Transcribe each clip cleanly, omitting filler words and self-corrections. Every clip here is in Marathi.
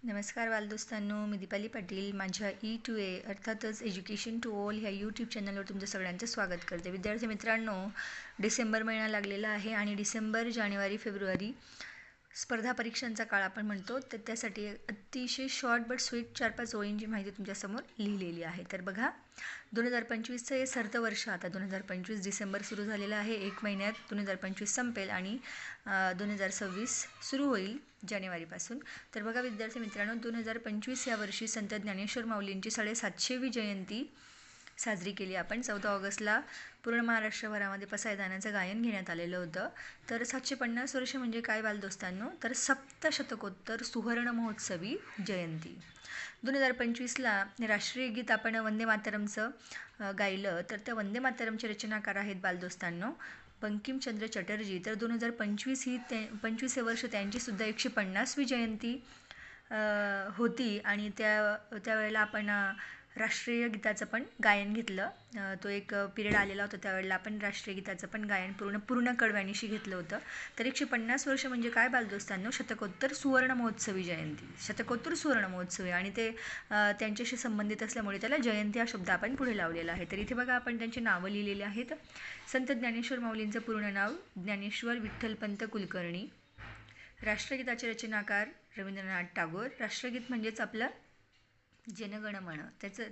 नमस्कार बालदोस्तांनो, मी दीपाली पाटील माझ्या E2A अर्थातच एज्युकेशन टू ऑल ह्या यूट्यूब चॅनलवर तुमचं सगळ्यांचं स्वागत करते. विद्यार्थी मित्रांनो, डिसेंबर महिना लागलेला आहे आणि डिसेंबर, जानेवारी, फेब्रुवारी स्पर्धा परीक्षांचा काळ आपण म्हणतो. तर त्यासाठी अतिशय शॉर्ट बट स्वीट 4-5 ओळींची माहिती तुमच्यासमोर लिहिलेली आहे. तर बघा, 2025चं हे सरतं वर्ष. आता 2025 डिसेंबर सुरू झालेलं आहे. 1 महिन्यात 2025 संपेल आणि 2026 सुरू होईल जानेवारीपासून. तर बघा विद्यार्थी मित्रांनो, 2025 या वर्षी संत ज्ञानेश्वर माऊलींची 750वी जयंती साजरी केली आपण. 14 ऑगस्टला पूर्ण महाराष्ट्रभरामध्ये पसायदानाचं गायन घेण्यात आलेलं होतं. तर 750 वर्ष म्हणजे काय बालदोस्तांनो, तर सप्तशतकोत्तर सुवर्ण महोत्सवी जयंती. 2025ला राष्ट्रीय गीत आपण वंदे मातरमचं गायलं. तर त्या वंदे मातरमचे रचनाकार आहेत बालदोस्तांनो बंकिमचंद्र चटर्जी. तर 2025 ही 25हे वर्ष त्यांचीसुद्धा 150वी जयंती होती आणि त्यावेळेला आपण राष्ट्रीय गीताचं पण गायन घेतलं. तो एक पिरियड आलेला होता, त्यावेळेला आपण राष्ट्रीय गीताचं पण गायन पूर्ण कडव्यानीशी घेतलं होतं. तर 150 वर्ष म्हणजे काय बालदोस्तांनो, शतकोत्तर सुवर्ण महोत्सवी जयंती. शतकोत्तर सुवर्ण महोत्सवी आणि ते त्यांच्याशी संबंधित असल्यामुळे त्याला जयंती हा शब्द आपण पुढे लावलेला आहे. तर इथे बघा, आपण त्यांची नावं लिहिलेली आहेत. संत ज्ञानेश्वर माऊलींचं पूर्ण नाव ज्ञानेश्वर विठ्ठलपंत कुलकर्णी. राष्ट्रगीताचे रचनाकार रवींद्रनाथ टागोर. राष्ट्रगीत म्हणजेच आपलं जनगणमन,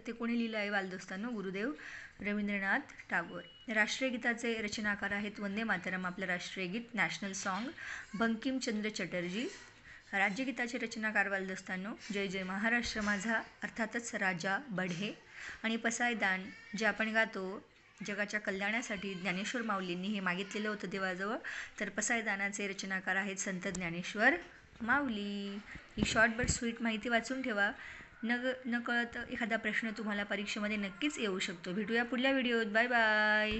ते कोणी लिहिलं आहे बालदोस्तांनो, गुरुदेव रवींद्रनाथ टागोर. राष्ट्रीय गीताचे रचनाकार आहेत वंदे मातरम, आपलं राष्ट्रीय गीत नॅशनल सॉन्ग, बंकिमचंद्र चटर्जी. राज्यगीताचे रचनाकार बालदोस्तांनो जय जय महाराष्ट्र माझा, अर्थातच राजा बढे. आणि पसायदान जे आपण गातो जगाच्या कल्याणासाठी ज्ञानेश्वर माऊलींनी हे मागितलेलं होतं देवाजवळ. तर पसायदानाचे रचनाकार आहेत संत ज्ञानेश्वर माऊली. ही शॉर्ट बट स्वीट माहिती वाचून ठेवा. नकळत एखादा प्रश्न तुम्हाला परीक्षेमध्ये नक्कीच येऊ शकतो. भेटूया पुढल्या व्हिडिओत. Bye bye.